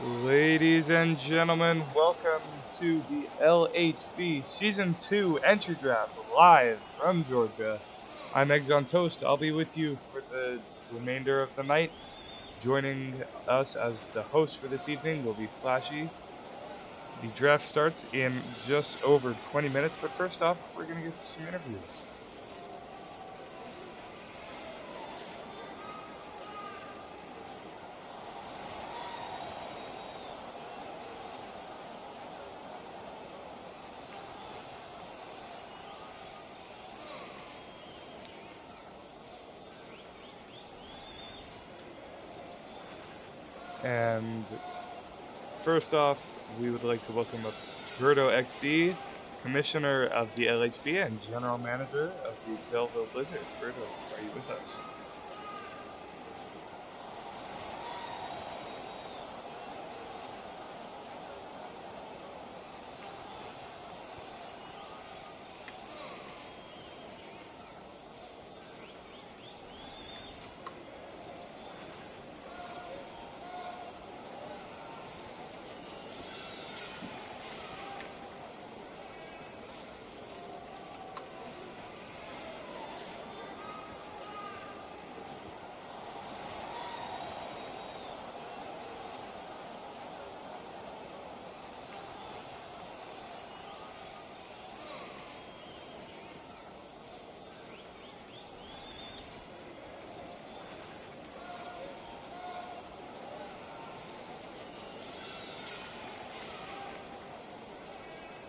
Ladies and gentlemen, welcome to the LHB Season 2 Entry Draft live from Georgia. I'm Eggs on Toast. I'll be with you for the remainder of the night. Joining us as the host for this evening will be Flashee. The draft starts in just over 20 minutes, but first off, we're going to get some interviews. And first off, we would like to welcome up Birdoxd, Commissioner of the LHB and General Manager of the Belleville Blizzard. Birdo, are you with us?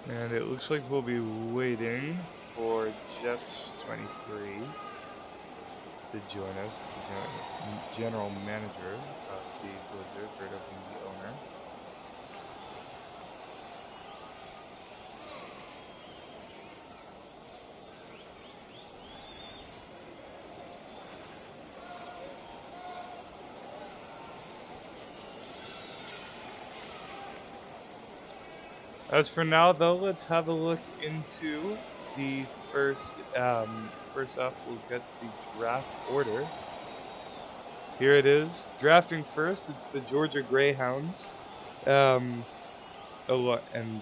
And it looks like we'll be waiting for Jets 23 to join us, the general manager of the Blizzard, Birdo being the owner. As for now, though, let's have a look into the first. First off, we'll get to the draft order. Here it is. Drafting first, it's the Georgia Greyhounds. And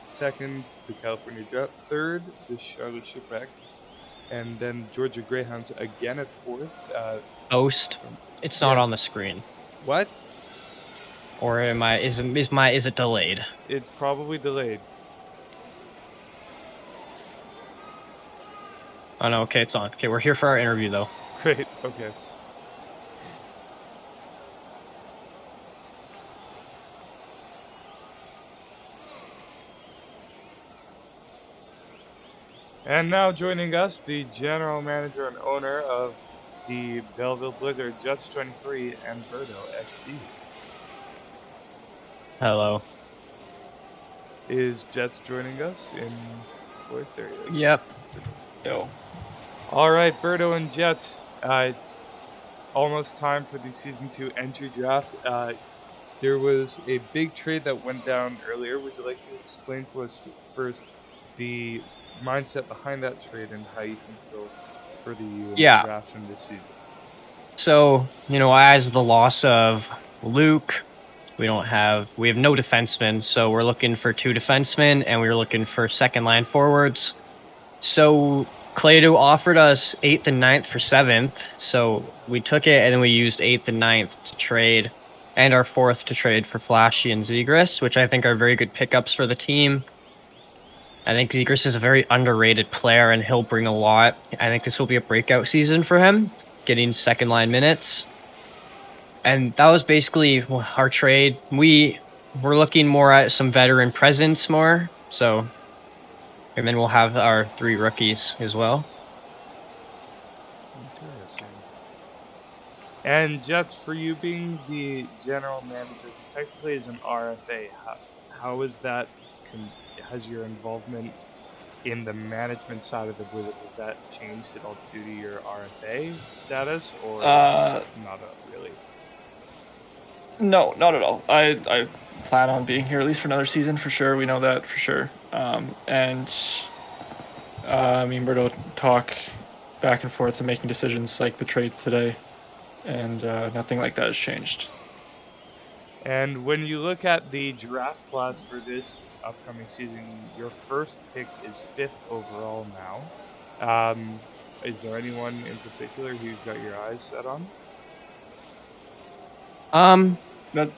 second, the California Draft. Third, the Charlotte Shipwreck. And then Georgia Greyhounds again at fourth. Post. It's not on the screen. What? Or is it delayed? It's probably delayed. Oh no, okay, it's on. Okay, we're here for our interview though. Great, okay. And now joining us, the general manager and owner of the Belleville Blizzard, Jets 23, and Birdoxd. Hello. Is Jets joining us in voice? There he is. Yep. Yo. All right, Birdo and Jets. It's almost time for the Season 2 Entry Draft. There was a big trade that went down earlier. Would you like to explain to us first the mindset behind that trade and how you think it'll further you in the draft in this season? So, as the loss of Luke, we have no defensemen, so we're looking for 2 defensemen, and we're looking for second-line forwards. So Clayton offered us 8th and 9th for 7th, so we took it, and then we used 8th and 9th to trade, and our 4th to trade for Flashee and Zegras, which I think are very good pickups for the team. I think Zegras is a very underrated player, and he'll bring a lot. I think this will be a breakout season for him, getting second-line minutes. And that was basically our trade. We were looking more at some veteran presence more, so... And then we'll have our 3 rookies as well. Interesting. And Jets, for you being the general manager, technically as an RFA, how is that? Has your involvement in the management side of the Blizzard, has that changed at all due to your RFA status, or not really? No, not at all. I plan on being here at least for another season for sure. We know that for sure. And me and Birdo talk back and forth and making decisions like the trade today, and nothing like that has changed. And when you look at the draft class for this upcoming season, your first pick is 5th overall now. Is there anyone in particular who you've got your eyes set on? That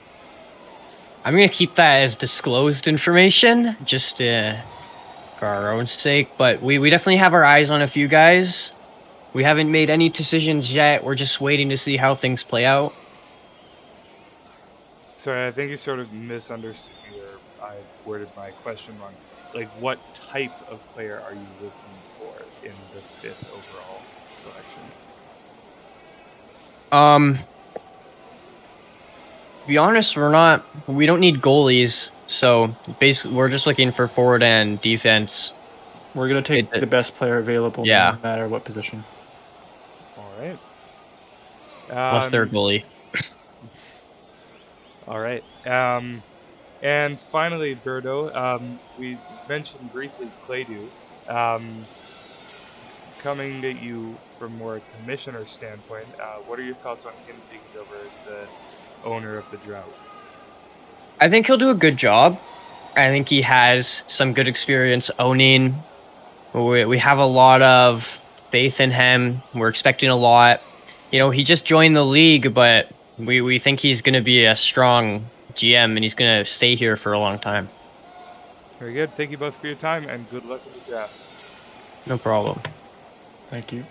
I'm gonna keep that as disclosed information, just for our own sake. But we definitely have our eyes on a few guys. We haven't made any decisions yet. We're just waiting to see how things play out. Sorry, I think you sort of misunderstood me, or I worded my question wrong. Like, what type of player are you looking for in the 5th overall selection? To be honest, we don't need goalies. So basically, we're just looking for forward and defense. we're gonna take the best player available, Yeah. no matter what position. All right. Plus their goalie. All right. And finally, Birdo, we mentioned briefly Claydu. Coming at you from more a commissioner standpoint, what are your thoughts on him taking over as the owner of the Drought? I think he'll do a good job. I think he has some good experience owning. We have a lot of faith in him. We're expecting a lot. You know, he just joined the league, but we think he's going to be a strong GM and he's going to stay here for a long time. Very good. Thank you both for your time, and good luck in the draft. No problem. Thank you.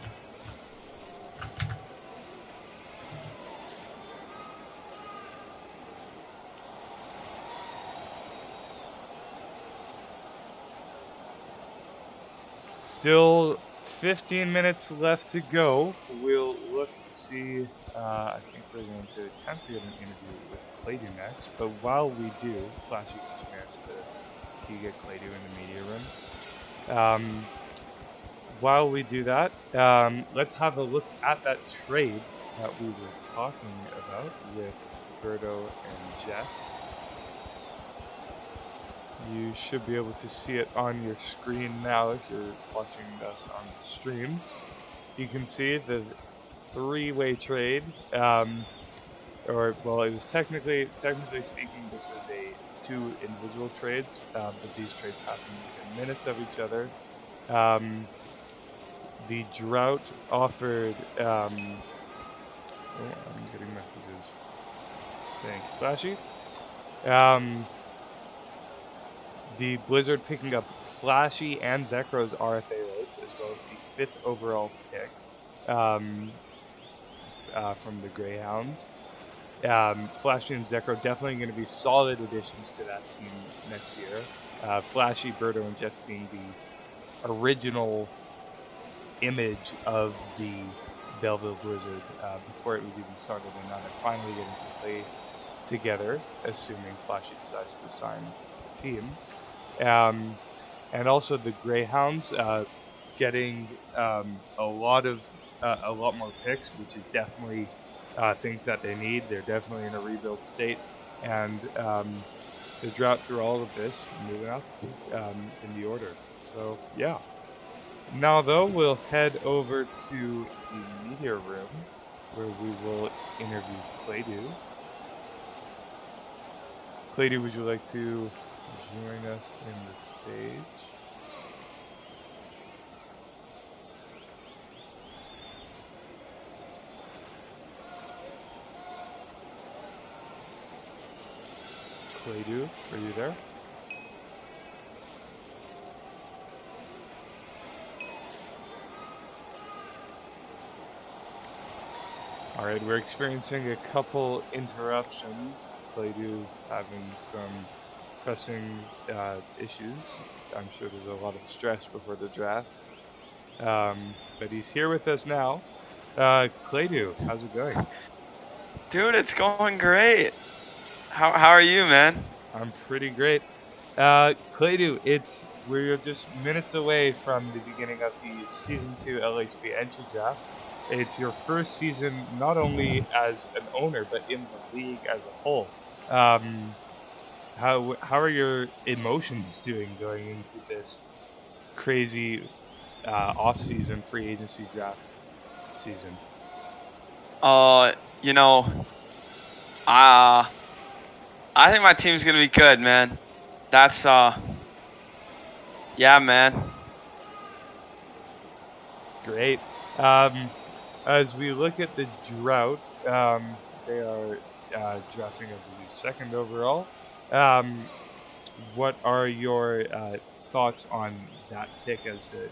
Still 15 minutes left to go. We'll look to see. I think we're going to attempt to get an interview with Claydu next. But while we do, Flashee gets a chance to get Claydu in the media room. While we do that, let's have a look at that trade that we were talking about with Birdo and Jets. You should be able to see it on your screen now if you're watching us on the stream. You can see the three-way trade, it was technically speaking, this was two individual trades, but these trades happened within minutes of each other. The Drought offered, I'm getting messages. Thank you, Flashee. The Blizzard picking up Flashee and Zekro's RFA rates, as well as the 5th overall pick from the Greyhounds. Flashee and Zekro definitely going to be solid additions to that team next year. Flashee, Birdo, and Jets being the original image of the Belleville Blizzard before it was even started, and now they're finally getting to play together, assuming Flashee decides to sign the team. And also the Greyhounds getting a lot more picks, which is definitely things that they need. They're definitely in a rebuild state, and the Drought through all of this, moving up in the order. So yeah. Now though, we'll head over to the media room where we will interview Claydu. Claydu, would you like to join us in the stage? Claydu, are you there? Alright, we're experiencing a couple interruptions. Claydu's having some pressing issues. I'm sure there's a lot of stress before the draft. But he's here with us now. Claydu, how's it going? Dude, it's going great. How are you, man? I'm pretty great. Claydu, we're just minutes away from the beginning of the Season 2 LHB Entry Draft. It's your first season not only as an owner, but in the league as a whole. How are your emotions doing going into this crazy off-season free agency draft season? I think my team's gonna be good, man. That's yeah, man. Great. As we look at the drought, they are drafting, I believe, second overall. What are your thoughts on that pick? As to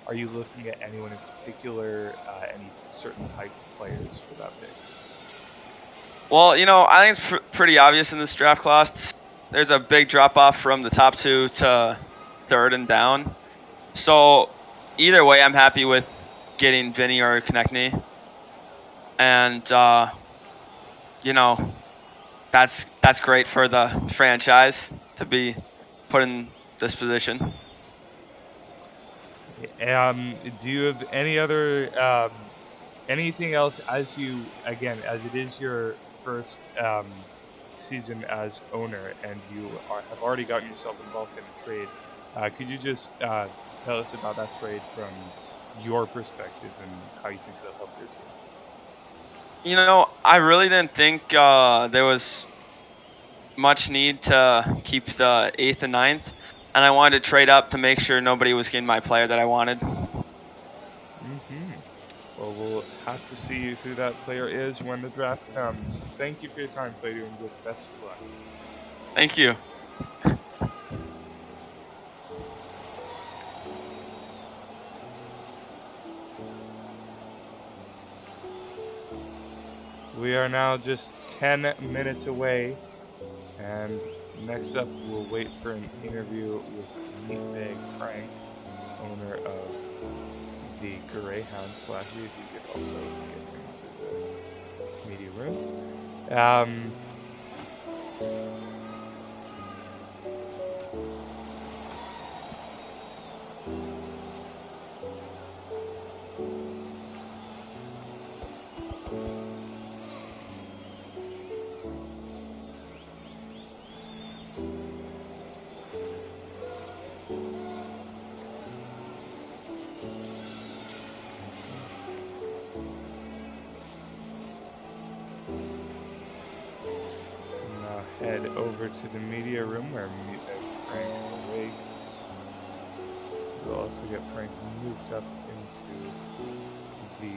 are you looking at anyone in particular, any certain type of players for that pick? Well, I think it's pretty obvious in this draft class. There's a big drop off from the top 2 to third and down. So either way, I'm happy with getting Vinny or Konechny. And that's great for the franchise to be put in this position. Do you have any other anything else as it is your first season as owner and you have already gotten yourself involved in a trade? Could you just tell us about that trade from your perspective and how you think that'll help your team? I really didn't think there was much need to keep the 8th and 9th, and I wanted to trade up to make sure nobody was getting my player that I wanted. Well, we'll have to see who that player is when the draft comes. Thank you for your time, Plato, and good best of luck. Thank you. We are now just 10 minutes away, and next up we'll wait for an interview with Meatbag Frank, owner of the Greyhounds. Flashee, if you could also get him into the media room. Head over to the media room where Meatbag Frank awaits. We'll also get Frank moved up into the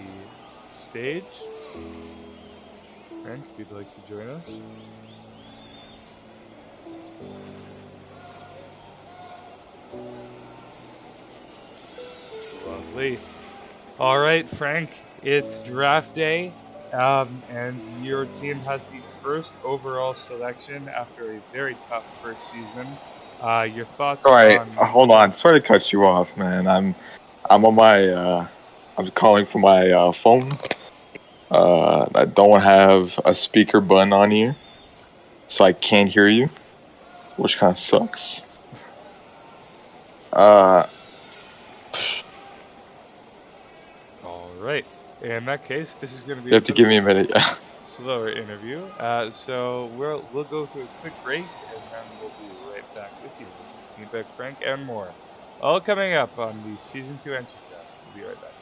stage. Frank, if you'd like to join us. Lovely. All right, Frank, it's draft day. And your team has the first overall selection after a very tough first season. Your thoughts All right, on... hold on. Sorry to cut you off, man. I'm on my I'm calling from my phone. I don't have a speaker button on here, so I can't hear you, which kind of sucks. All right. In that case, this is going to be You have to give me a minute. Yeah. slower interview. So we'll go to a quick break, and then we'll be right back with you. Meatbag Frank and more. All coming up on the Season 2 Entry Draft. We'll be right back.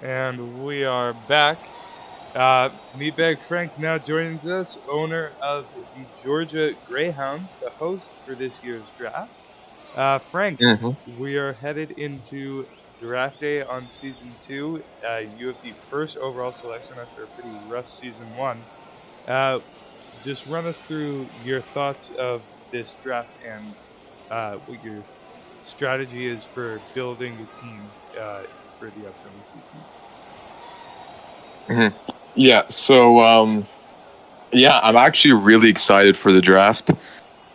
And we are back. Meatbag Frank now joins us, owner of the Georgia Greyhounds, the host for this year's draft. Frank, we are headed into draft day on season 2. You have the first overall selection after a pretty rough season 1. Just run us through your thoughts of this draft and what your strategy is for building a team for the upcoming season. Yeah, so I'm actually really excited for the draft.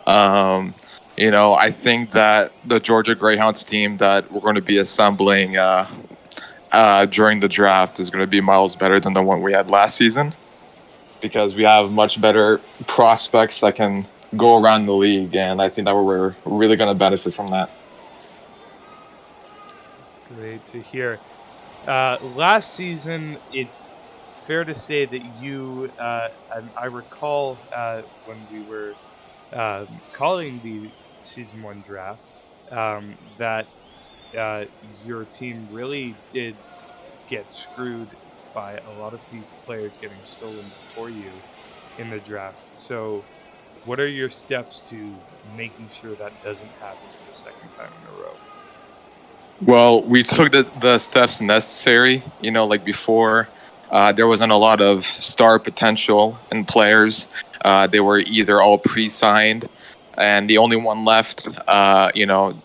I think that the Georgia Greyhounds team that we're going to be assembling during the draft is going to be miles better than the one we had last season, because we have much better prospects that can go around the league, and I think that we're really going to benefit from that. Great to hear. Last season, it's fair to say that you, and I recall when we were calling the season 1 draft, that your team really did get screwed by a lot of players getting stolen before you in the draft. So what are your steps to making sure that doesn't happen for the second time in a row? Well, we took the steps necessary. Like before, there wasn't a lot of star potential in players. They were either all pre-signed, and the only one left,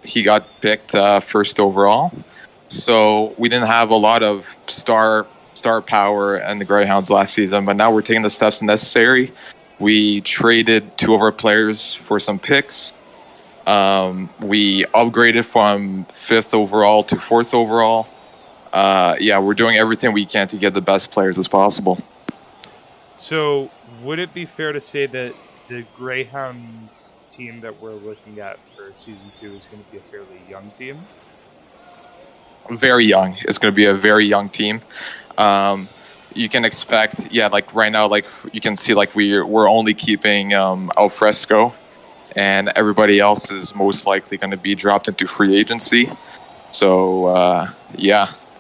he got picked first overall. So we didn't have a lot of star power in the Greyhounds last season, but now we're taking the steps necessary. We traded 2 of our players for some picks. We upgraded from 5th overall to 4th overall. We're doing everything we can to get the best players as possible. So would it be fair to say that the Greyhounds team that we're looking at for season 2 is going to be a fairly young team? Very young. It's going to be a very young team. You can expect, like right now, like you can see, like we're only keeping Alfresco, and everybody else is most likely going to be dropped into free agency. So,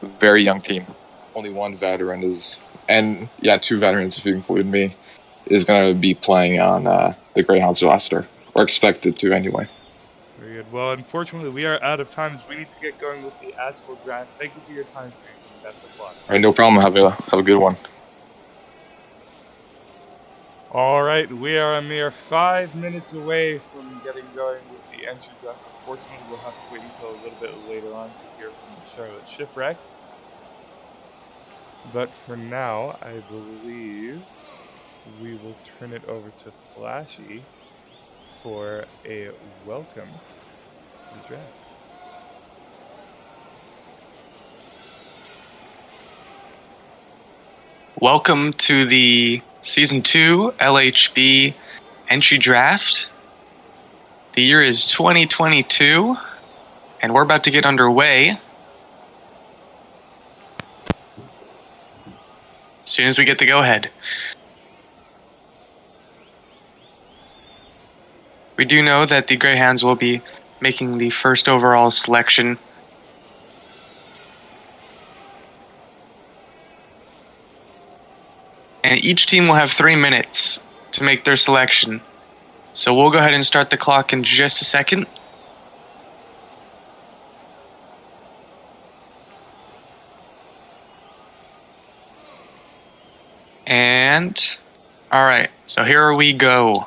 very young team. Only 1 veteran is, and 2 veterans, if you include me, is going to be playing on the Greyhounds roster, or expected to anyway. Very good. Well, unfortunately, we are out of time, so we need to get going with the actual draft. Thank you for your time, Frank, and best of luck. All right, no problem. Have a good one. All right, we are a mere 5 minutes away from getting going with the entry draft. Unfortunately, we'll have to wait until a little bit later on to hear from the Charlotte Shipwreck. But for now, I believe we will turn it over to Flashee for a welcome to the draft. Welcome to the Season 2 LHB Entry Draft. The year is 2022, and we're about to get underway. As soon as we get the go-ahead. We do know that the Greyhounds will be making the first overall selection. And each team will have 3 minutes to make their selection. So we'll go ahead and start the clock in just a second. And, all right, so here we go.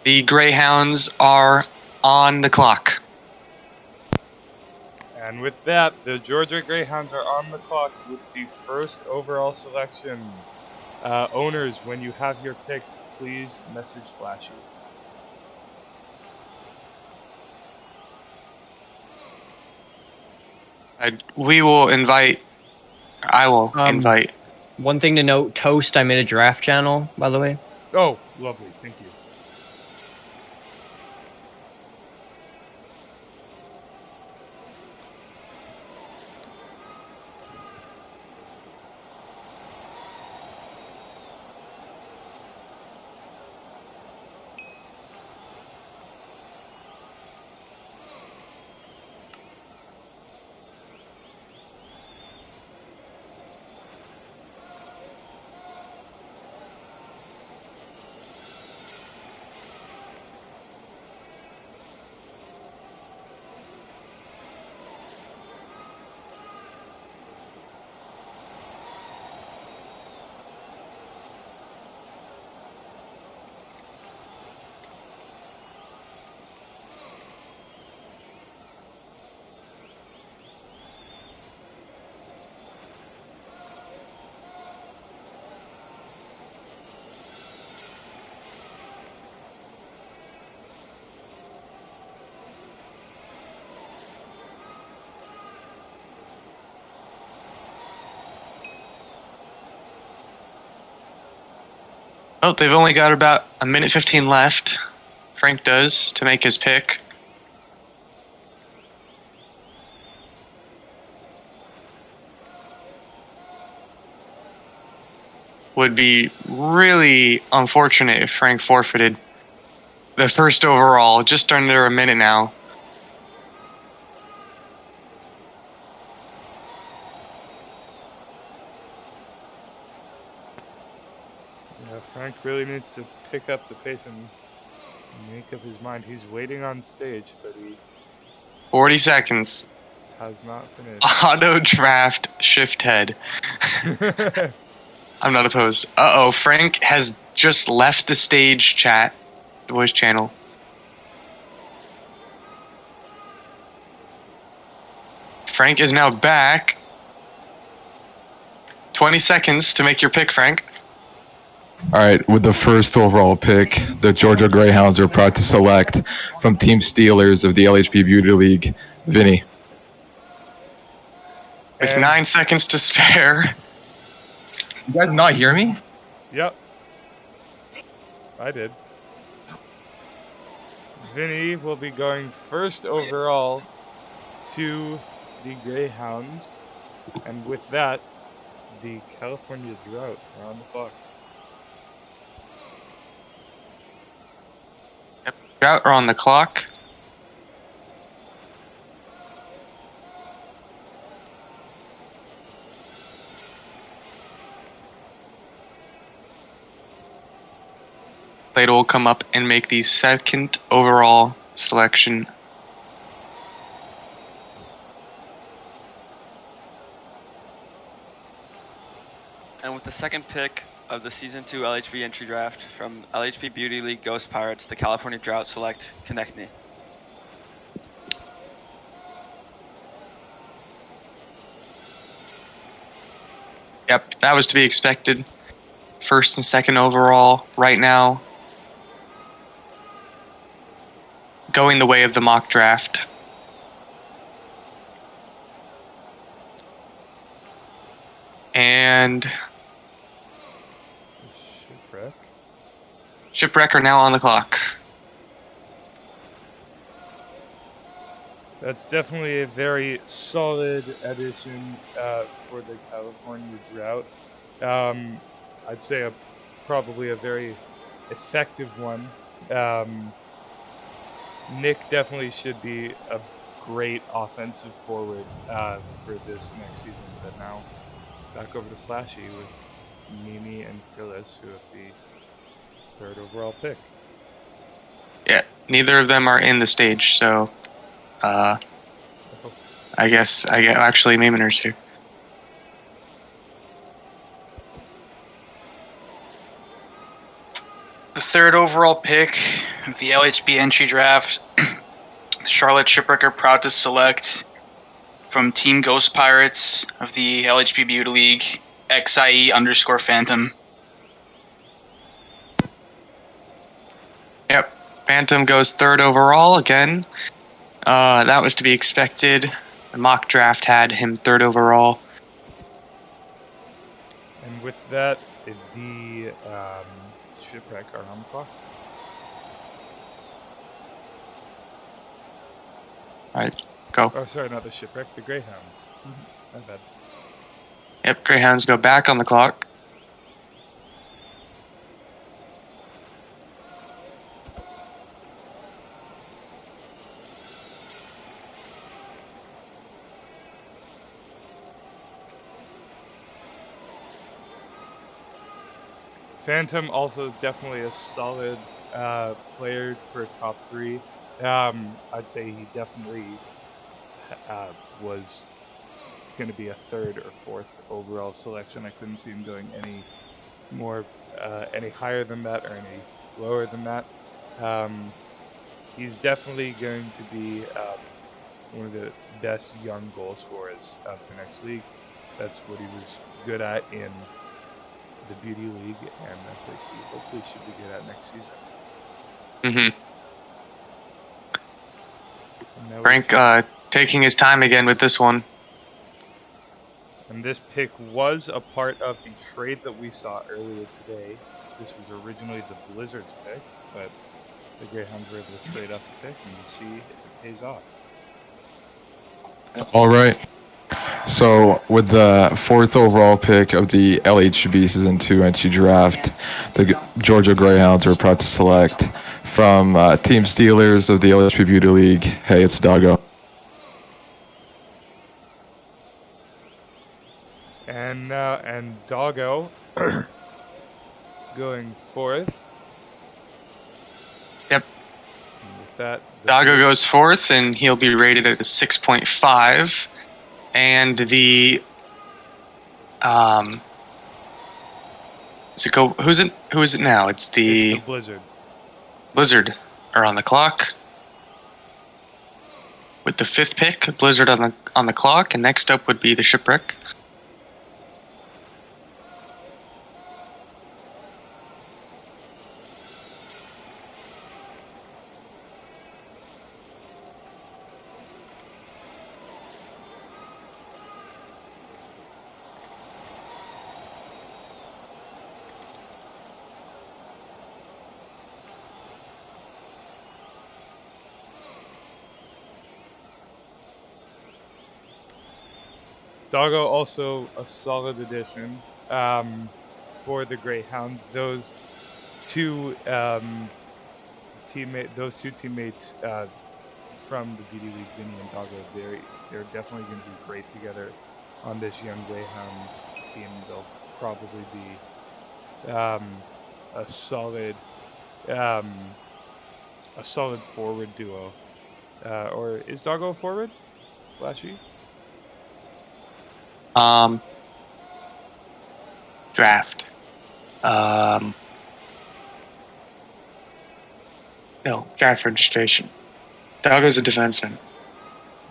The Greyhounds are on the clock. And with that, the Georgia Greyhounds are on the clock with the first overall selections. Owners, when you have your pick, please message Flashee. I will invite. One thing to note, Toast, I'm in a draft channel, by the way. Oh, lovely. Thank you. Oh, they've only got about a minute 15 left. Frank does to make his pick. Would be really unfortunate if Frank forfeited the first overall, just under a minute now. Yeah, Frank really needs to pick up the pace and make up his mind. He's waiting on stage, but he 40 seconds. has not finished. Auto draft shift head. I'm not opposed. Uh-oh, Frank has just left the stage chat, voice channel. Frank is now back. 20 seconds to make your pick, Frank. All right, with the first overall pick, the Georgia Greyhounds are proud to select from Team Steelers of the LHB Beauty League, Vinny. With And- 9 seconds to spare. You guys not hear me? Yep. I did. Vinny will be going first overall to the Greyhounds. And with that, the California Drought are on the clock. Drought are on the clock. Plato will come up and make the second overall selection. And with the second pick of the Season 2 LHB Entry Draft from LHB Beauty League Ghost Pirates, the California Drought select Konechny. Yep, that was to be expected. First and second overall right now. Going the way of the mock draft. And Shipwreck. Shipwreck are now on the clock. That's definitely a very solid addition for the California Drought. I'd say probably a very effective one. Nick definitely should be a great offensive forward for this next season. But now back over to Flashee with Mimi and Krillis, who have the third overall pick. Yeah, neither of them are in the stage, so I guess actually Miminer's here. The third overall pick of the LHB Entry Draft, the Charlotte Shipwreck are proud to select from Team Ghost Pirates of the LHB Beauty League, XIE_Phantom. Yep, Phantom goes third overall again. That was to be expected. The mock draft had him third overall. And with that, the Shipwreck are on the clock. All right, go. Oh, sorry, not the Shipwreck, the Greyhounds. My bad. Yep, Greyhounds go back on the clock. Phantom also definitely a solid player for top three. I'd say he definitely was going to be a third or fourth overall selection. I couldn't see him going any more, any higher than that or any lower than that. He's definitely going to be one of the best young goal scorers of the next league. That's what he was good at in the Beauty League, and that's what he hopefully should be good at next season. Mm-hmm. Frank taking his time again with this one. And this pick was a part of the trade that we saw earlier today this was originally the Blizzard's pick, but the Greyhounds were able to trade up a pick, and we'll see if it pays off. All right. So, with the 4th overall pick of the LHB Season 2 Entry Draft, the Georgia Greyhounds are proud to select from Team Steelers of the LHB Beauty League. Hey, it's Doggo. And Doggo going 4th. Yep. And with that, Doggo goes 4th, and he'll be rated at a 6.5. And the who is it now? It's the Blizzard. Blizzard are on the clock. With the 5th pick, Blizzard on the clock, and next up would be the Shipwreck. Doggo also a solid addition for the Greyhounds. Those two teammates from the BD League, Vinny and Doggo, they're definitely going to be great together on this young Greyhounds team. They'll probably be a solid forward duo. Or is Doggo a forward? Flashee? Draft. No, draft registration. Doggo's a defenseman.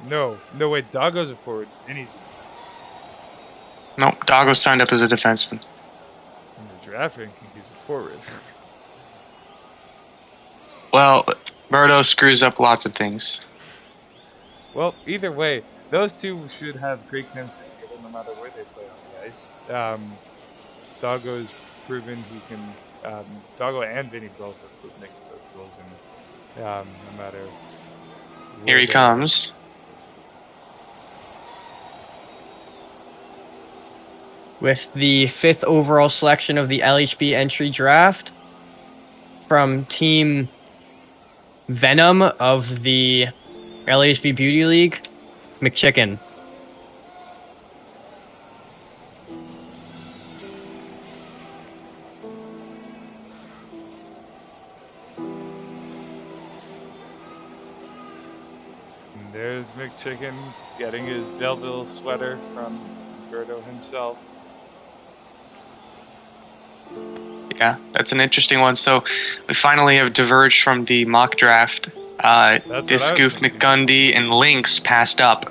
No, wait, Doggo's a forward, and he's a defenseman. No, Doggo signed up as a defenseman. In the draft ranking, he's a forward. Well, Birdo screws up lots of things. Well, either way, those two should have great chemistry together no matter where they play on the ice. Doggo's proven he can. Doggo and Vinny both have proven they can put goals in, no matter. Here he comes. With the 5th overall selection of the LHB Entry Draft from Team Venom of the LHB Beauty League, McChicken. And there's McChicken getting his Belleville sweater from Birdo himself. Yeah, that's an interesting one. So we finally have diverged from the mock draft. Discoof, McGundy, and Lynx passed up.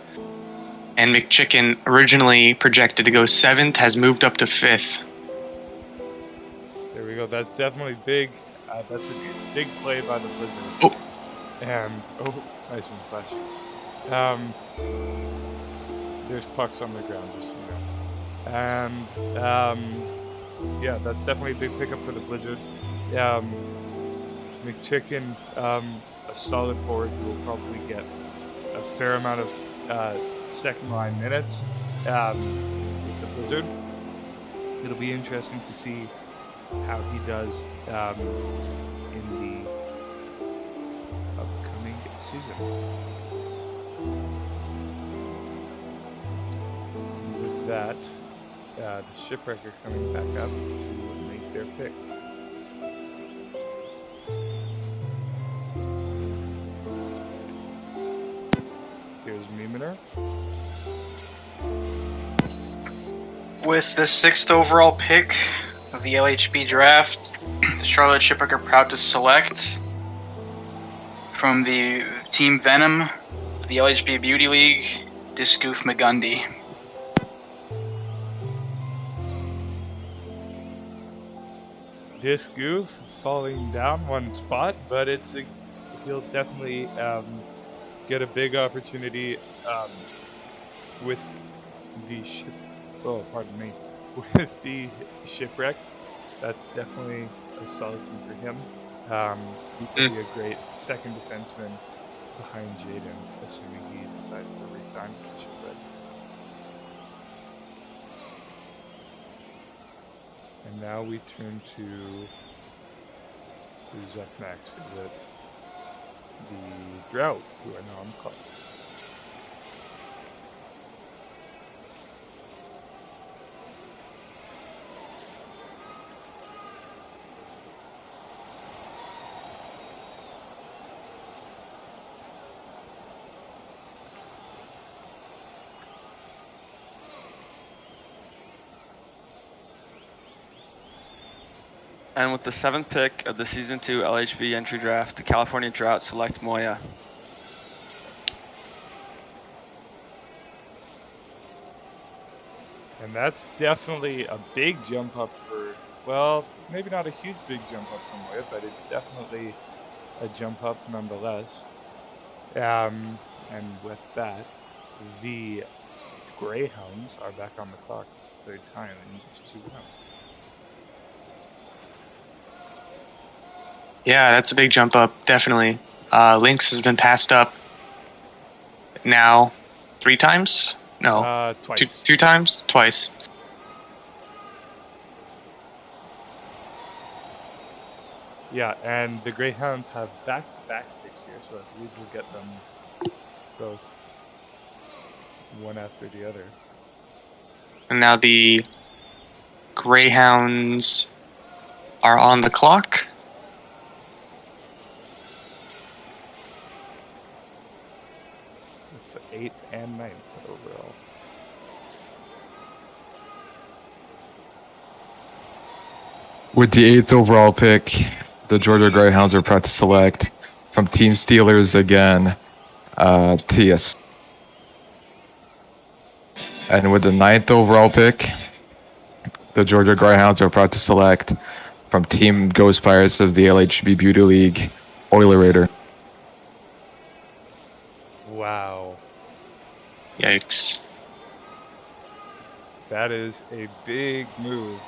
And McChicken, originally projected to go 7th, has moved up to 5th. There we go. That's definitely big. That's a big play by the Blizzard. Oh. And nice one, Flashee. There's pucks on the ground, just so you know. And yeah, that's definitely a big pickup for the Blizzard. McChicken, a solid forward who will probably get a fair amount of second line minutes with the Blizzard. It'll be interesting to see how he does in the upcoming season. And with that, the Shipwrecker coming back up to make their pick. Here's Memener. With the 6th overall pick of the LHB draft, the Charlotte Shipwrecker are proud to select from the Team Venom of the LHB Beauty League, Discoof McGundy. Discoof falling down one spot, but he'll definitely get a big opportunity with the with the Shipwreck. That's definitely a solid team for him. He could be a great second defenseman behind Jaden, assuming he decides to re-sign with the Shipwreck. And now we turn to who's up next. Is it the Drought, who are now on the clock? And with the 7th pick of the Season 2 LHB Entry Draft, the California Drought select Moya. And that's definitely a big jump up for, well, maybe not a huge big jump up for Moya, but it's definitely a jump up nonetheless. And with that, the Greyhounds are back on the clock for the 3rd time in just 2 rounds. Yeah, that's a big jump up, definitely. Lynx has been passed up now 3 times? No. Twice. Two times? Twice. Yeah, and the Greyhounds have back-to-back picks here, so I believe we'll get them both one after the other. And now the Greyhounds are on the clock. It's the 8th and 9th overall. With the 8th overall pick, the Georgia Greyhounds are proud to select from Team Steelers again, Tias. And with the 9th overall pick, the Georgia Greyhounds are proud to select from Team Ghost Pirates of the LHB Beauty League, Oilerator. Wow. Yikes. That is a big move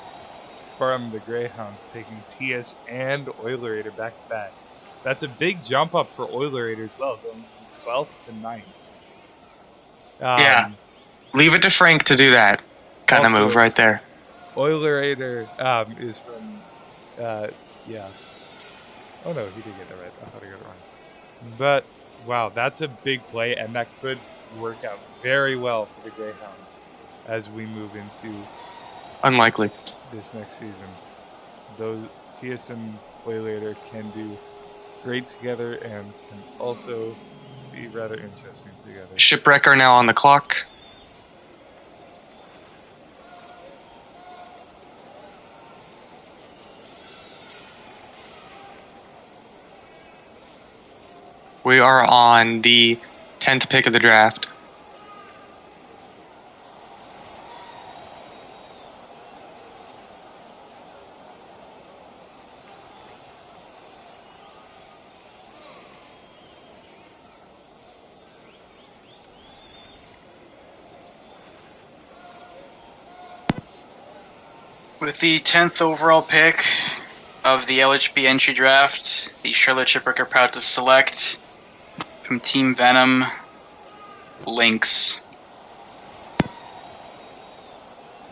from the Greyhounds, taking TS and Oilerator back to back. That's a big jump up for Oilerator as well, going from 12th to 9th. Yeah. Leave it to Frank to do that kind of Also, move right there. Oilerator is from, yeah. Oh no, he did get it right. I thought he got it wrong. But, wow, that's a big play, and that could work out very well for the Greyhounds as we move into Unlikely. this next season. Those TS and Oilerator can do great together and can also be rather interesting together. Shipwreck are now on the clock. We are on the 10th pick of the draft. With the 10th overall pick of the LHB Entry Draft, the Charlotte Shipwreck are proud to select from Team Venom, Lynx.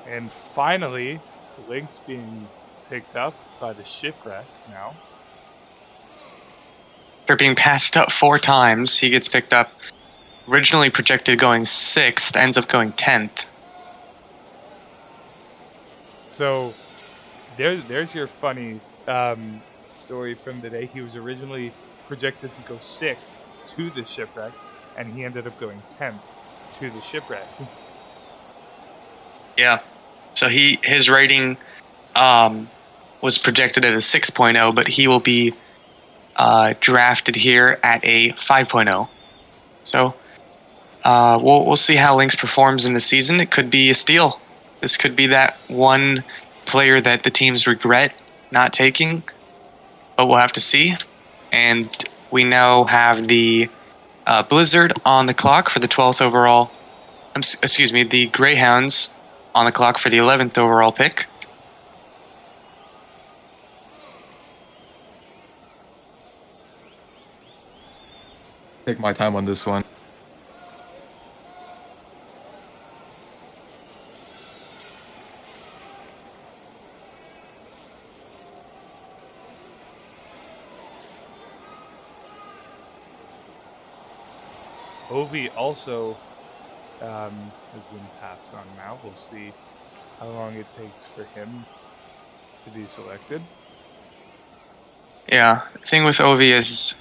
And finally, Lynx being picked up by the Shipwreck now. After being passed up 4 times, he gets picked up. Originally projected going 6th, ends up going 10th. So there's your funny story from today. He was originally projected to go 6th to the Shipwreck, and he ended up going 10th to the Shipwreck. Yeah. So his rating was projected at a 6.0, but he will be drafted here at a 5.0. So we'll see how Lynx performs in the season. It could be a steal. This could be that one player that the teams regret not taking, but we'll have to see. And we now have the Blizzard on the clock for the 12th overall. The Greyhounds on the clock for the 11th overall pick. take my time on this one. Ovi also has been passed on now. We'll see how long it takes for him to be selected. Yeah, the thing with Ovi is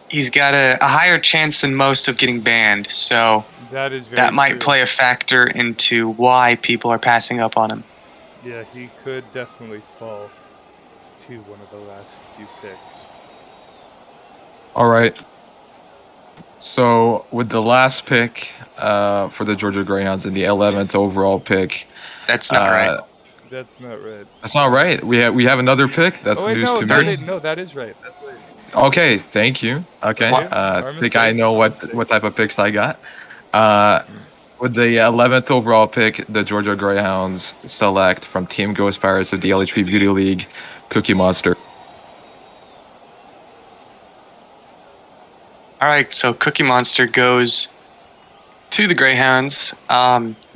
he's got a higher chance than most of getting banned, so that might true. play a factor into why people are passing up on him. Yeah, he could definitely fall to one of the last few picks. All right. So with the last pick for the Georgia Greyhounds and the 11th overall pick, That's not right. That's not right. That's not right. We have another pick. That's Oh wait, news no, to no, me. no, that is right. That's right. Okay, thank you. Okay, Okay, I our think I mistake, know our what mistake. type of picks I got. With the 11th overall pick, the Georgia Greyhounds select from Team Ghost Pirates of the LHB Beauty League, Cookie Monster. All right, so Cookie Monster goes to the Greyhounds,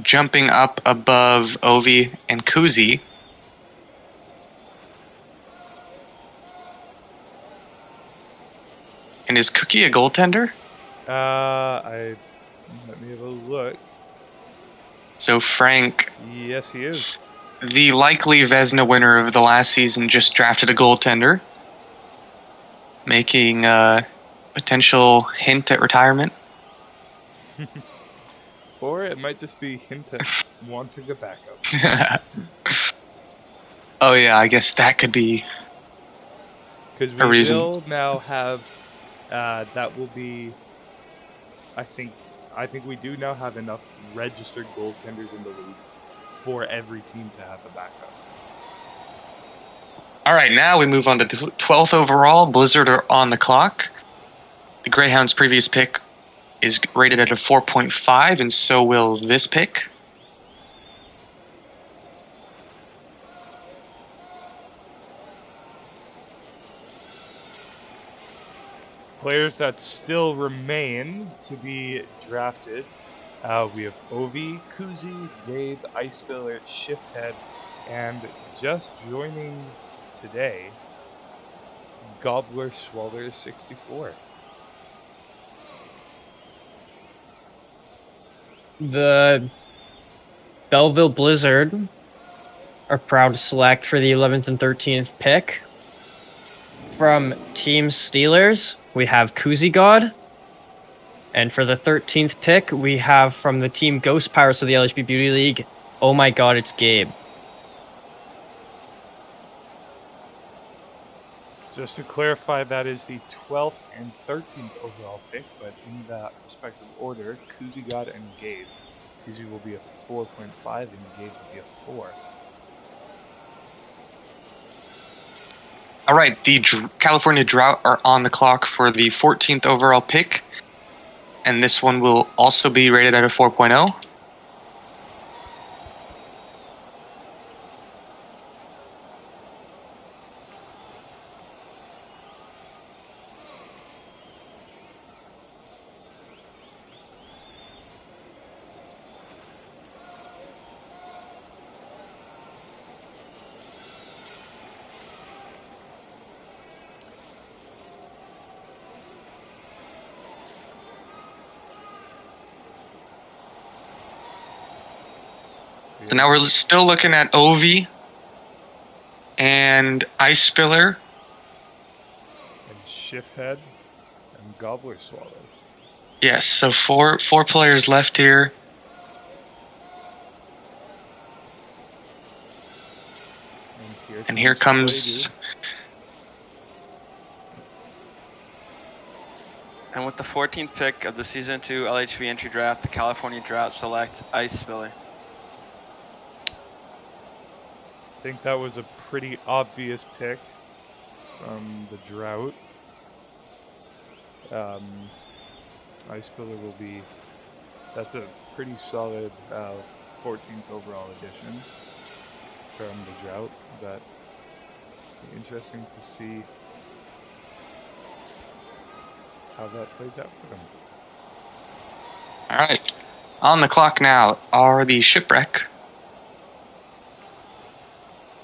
jumping up above Ovi and Kuzi. And is Cookie a goaltender? Let me have a look. So Frank, Yes, he is. the likely Vezina winner of the last season, just drafted a goaltender, making a potential hint at retirement. Or it might just be him wanting a backup. Oh yeah, I guess that could be Because a we reason. will now have, that will be, I think we do now have enough registered goaltenders in the league for every team to have a backup. All right, now we move on to 12th overall. Blizzard are on the clock. The Greyhounds' previous pick is rated at a 4.5, and so will this pick. Players that still remain to be drafted. We have Ovi, Kuzi, Gabe, Icebiller, Shifthead, and just joining today, Gobbler Swaller 64. The Belleville Blizzard are proud to select for the 11th and 13th pick. From Team Steelers, we have Kuzi God. And for the 13th pick, we have from the Team Ghost Pirates of the LHB Beauty League, oh my god, it's Gabe. Just to clarify, that is the 12th and 13th overall pick, but in that respective order, Kuzi God and Gabe. Kuzi will be a 4.5 and Gabe will be a 4. All right, the California Drought are on the clock for the 14th overall pick, and this one will also be rated at a 4.0. So now we're still looking at Ovi and Icespiller. And Shifthead and Gobbler Swallow. Yes, so four players left here. And here comes... And with the 14th pick of the Season 2 LHB Entry Draft, the California Drought select Icespiller. I think that was a pretty obvious pick from the Drought. Icespiller will be, that's a pretty solid 14th overall edition from the Drought. That be interesting to see how that plays out for them. All right. On the clock now are the Shipwreck.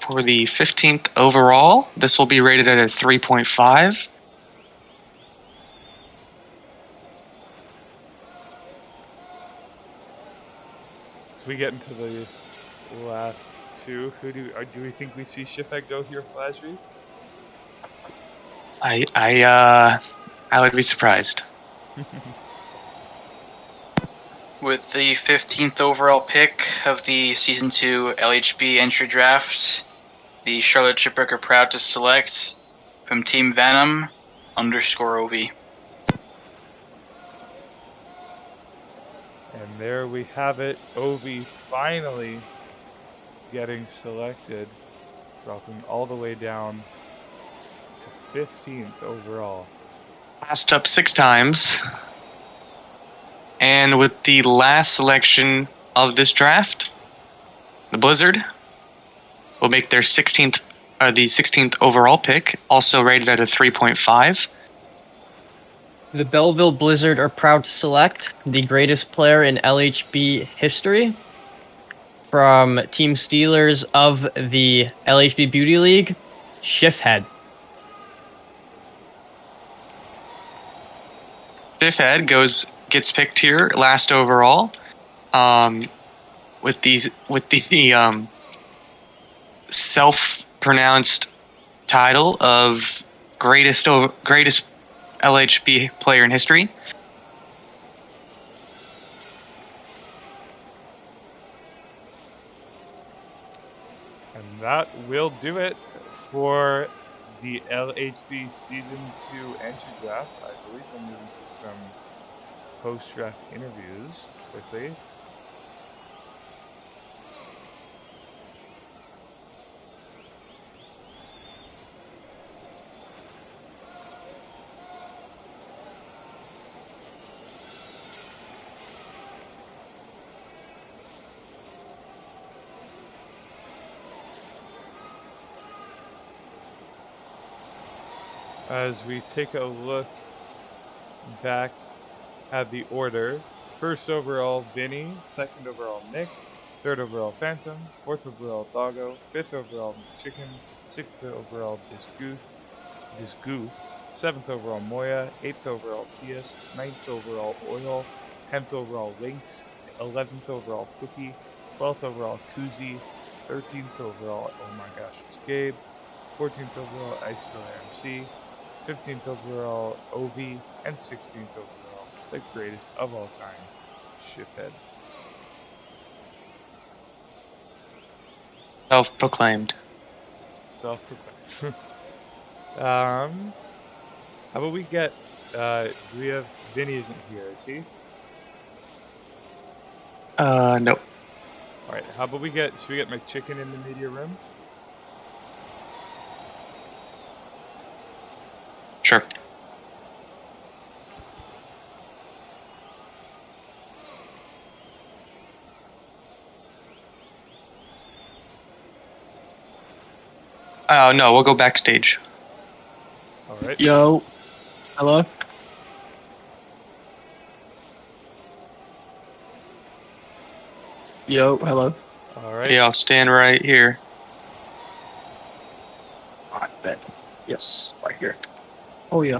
For the 15th overall, this will be rated at a 3.5. So we get into the last two. Who do we think we see Shifek go here, Flashee? I would be surprised. With the 15th overall pick of the Season 2 LHB Entry Draft, the Charlotte Shipwreck are proud to select from Team Venom _OV. And there we have it. OV finally getting selected, dropping all the way down to 15th overall. Passed up 6 times. And with the last selection of this draft, the Blizzard will make their 16th overall pick, also rated at a 3.5. The Belleville Blizzard are proud to select the greatest player in LHB history from Team Steelers of the LHB Beauty League, Shiffhead. Shiffhead gets picked here last overall, with the self-pronounced title of greatest LHB player in history. And that will do it for the LHB Season 2 Entry Draft. I believe we're moving to some post-draft interviews quickly. As we take a look back at the order, first overall Vinny, second overall Nick, third overall Phantom, fourth overall Doggo, fifth overall Chicken, sixth overall Disgoof, seventh overall Moya, eighth overall Tias, ninth overall Oil, 10th overall Lynx, 11th overall Cookie, 12th overall Kuzi, 13th overall, oh my gosh, it's Gabe, 14th overall Icicle MC, 15th overall OV, and 16th overall, the greatest of all time, Shiffhead. Self-proclaimed. Self-proclaimed. How about we get, do we have, Vinny isn't here, is he? No. Alright, how about we get, should we get McChicken in the media room? Sure. No, we'll go backstage. Alright. Yo. Hello? Yo, hello. Alright. Yeah, I'll stand right here. I bet. Yes, right here. Oh, yeah.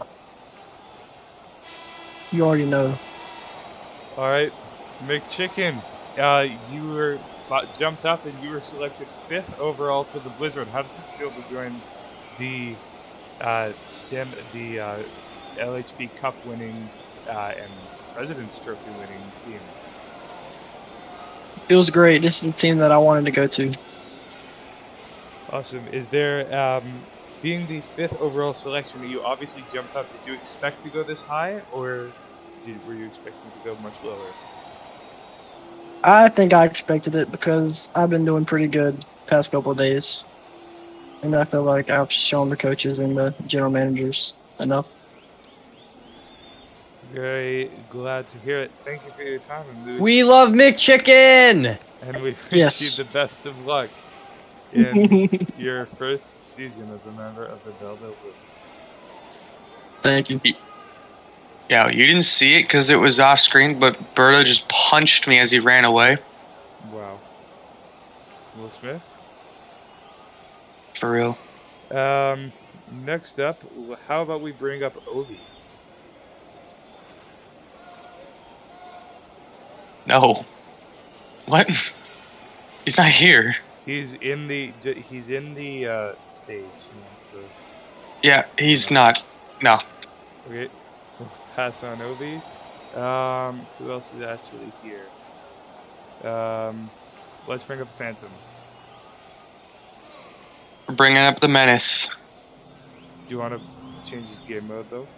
You already know. Alright, McChicken, you were jumped up and you were selected 5th overall to the Blizzard. How does it feel to join the LHB Cup winning and President's Trophy winning team? Feels great. This is the team that I wanted to go to. Awesome. Is there, being the 5th overall selection, you obviously jumped up. Did you expect to go this high, or were you expecting to go much lower? I think I expected it because I've been doing pretty good past couple of days. And I feel like I've shown the coaches and the general managers enough. Very glad to hear it. Thank you for your time. And We love McChicken! And we wish Yes. you the best of luck in your first season as a member of the Belleville Blizzard. Thank you. Yeah, you didn't see it because it was off screen, but Berto just punched me as he ran away. Wow. Will Smith? For real. Next up, how about we bring up Ovi? No. What? He's not here. He's in the stage. Yeah, he's not. No. Okay, we'll pass on Ovi. Who else is actually here? Let's bring up Phantom. We're bringing up the menace. Do you want to change his game mode though?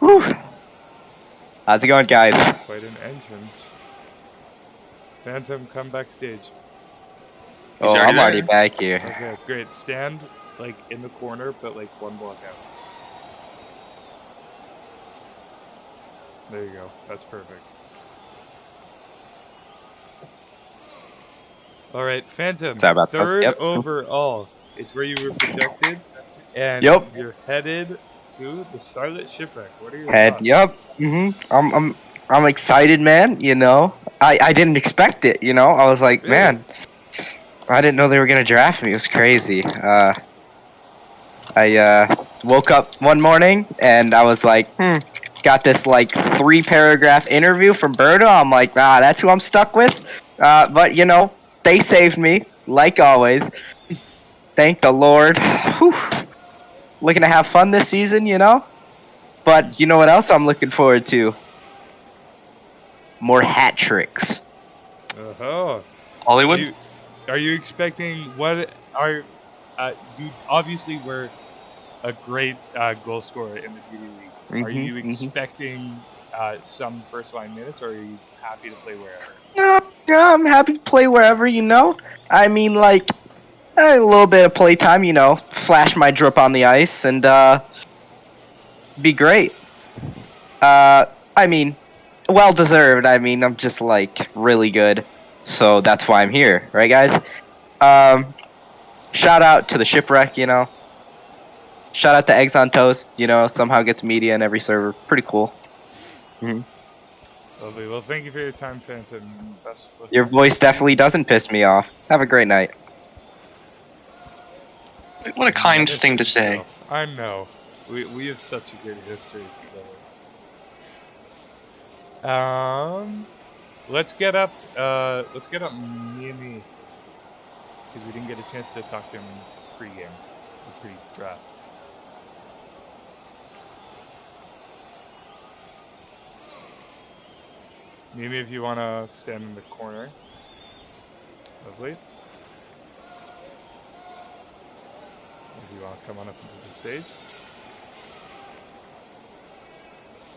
Whew. How's it going, guys? Quite an entrance. Phantom, come backstage. Oh, I'm already back here. Okay, great. Stand like in the corner, but like one block out. There you go. That's perfect. All right, Phantom. Sorry about that. Third Yep. overall. It's where you were projected, and Yep. you're headed to the Charlotte Shipwreck. What are your Head. thoughts? Yep. I'm excited, man. You know, I didn't expect it. You know, I was like, Really? man, I didn't know they were gonna draft me. It was crazy. I woke up one morning and I was like, got this like 3-paragraph interview from Birdo. I'm like, that's who I'm stuck with. But you know, they saved me, like always. Thank the Lord. Whew. Looking to have fun this season, you know? But you know what else I'm looking forward to? More hat tricks. Oh. Hollywood? Are you expecting what are you obviously were a great goal scorer in the beauty league. Are you expecting some first line minutes, or are you happy to play wherever? No, I'm happy to play wherever, you know? I mean, like, a little bit of playtime, you know, flash my drip on the ice and be great. I mean, well deserved. I mean, I'm just like really good, so that's why I'm here, right, guys? Shout out to the Shipwreck, you know. Shout out to Eggs on Toast, you know, somehow gets media in every server. Pretty cool. Lovely. Well, thank you for your time, Phantom. Best of luck. Your voice definitely doesn't piss me off. Have a great night. What a kind thing to say. I know. We have such a good history together. Let's get up Mimi, because we didn't get a chance to talk to him pre-game, or pre-draft. Mimi, if you want to stand in the corner. Lovely. If you want to come on up into the stage.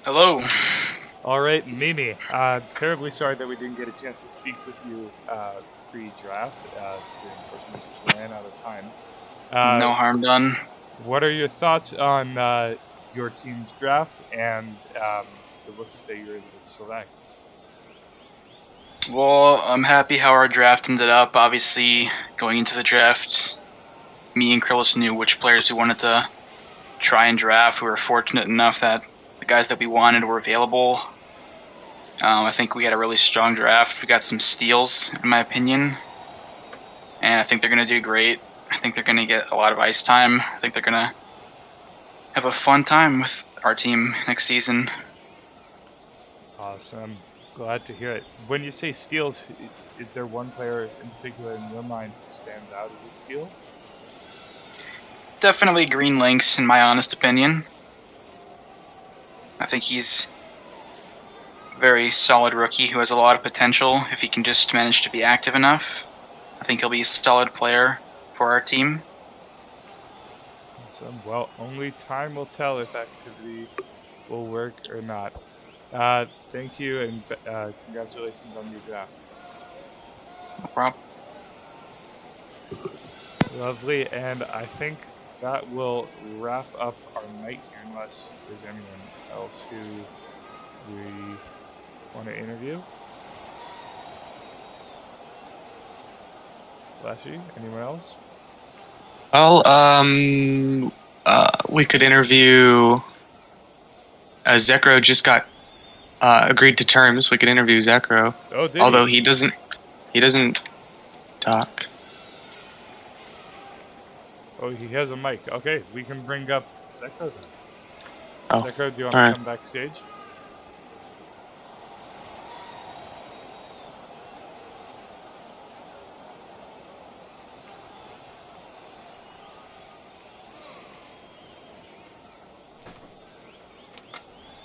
Hello. All right, Mimi. Terribly sorry that we didn't get a chance to speak with you pre-draft. The unfortunately just ran out of time. No harm done. What are your thoughts on your team's draft and the rookies that you were able to select? Well, I'm happy how our draft ended up. Obviously, going into the draft, me and Krillis knew which players we wanted to try and draft. We were fortunate enough that the guys that we wanted were available. I think we had a really strong draft. We got some steals, in my opinion, and I think they're going to do great. I think they're going to get a lot of ice time. I think they're going to have a fun time with our team next season. Awesome. Glad to hear it. When you say steals, is there one player in particular in your mind who stands out as a steal? Definitely Green Lynx, in my honest opinion. I think he's a very solid rookie who has a lot of potential if he can just manage to be active enough. I think he'll be a solid player for our team. Awesome. Well, only time will tell if activity will work or not. Thank you, and congratulations on your draft. No problem. Lovely, and I think that will wrap up our night here, unless there's anyone else who we want to interview. Flashee, anyone else? Well, we could interview. Zekro just got agreed to terms. We could interview Zekro. Oh, did although he? he doesn't talk. Oh, he has a mic. Okay, we can bring up Zekro then. Oh, Zekro, do you want all to right. come backstage?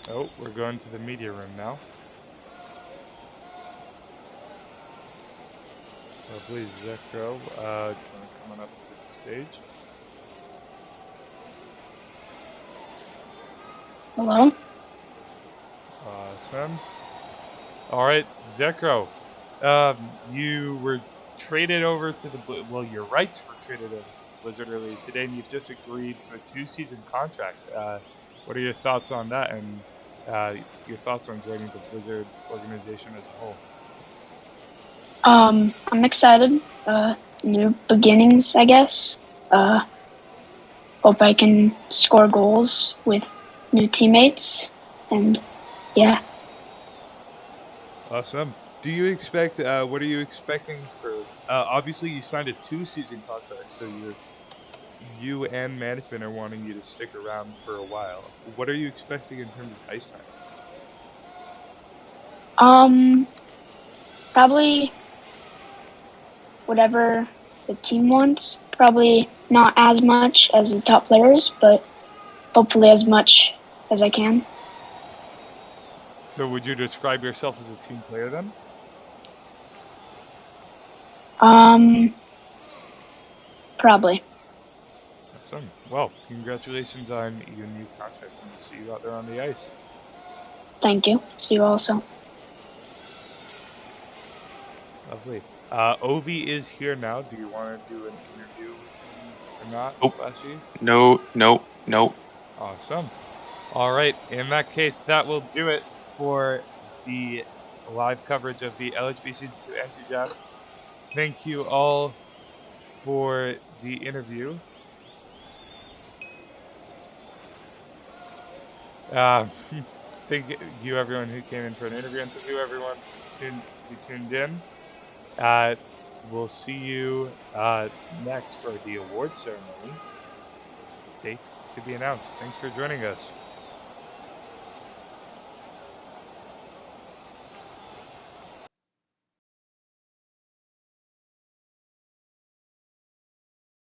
Oh, we're going to the media room now. Oh, please, Zekro, do you want to come on up to the stage? Hello? Awesome. All right, Zekro, you were traded over to the well, your rights were traded over to the Blizzard earlier today, and you've just agreed to a 2-season contract. What are your thoughts on that, and your thoughts on joining the Blizzard organization as a whole? I'm excited. New beginnings, I guess. Hope I can score goals with new teammates, and yeah. Awesome. Do you expect? What are you expecting for? Obviously, you signed a 2-season contract, so you and management are wanting you to stick around for a while. What are you expecting in terms of ice time? Probably whatever the team wants. Probably not as much as the top players, but hopefully as much as I can. So, would you describe yourself as a team player then? Probably. Awesome. Well, congratulations on your new contract, and we'll see you out there on the ice. Thank you. See you also. Lovely. Ovi is here now. Do you want to do an interview with him or not, Flashee? No. Awesome. All right. In that case, that will do it for the live coverage of the LHB Season 2 Entry Draft. Thank you all for the interview. Thank you, everyone who came in for an interview, and thank you, everyone who tuned in. We'll see you next for the award ceremony. Date to be announced. Thanks for joining us.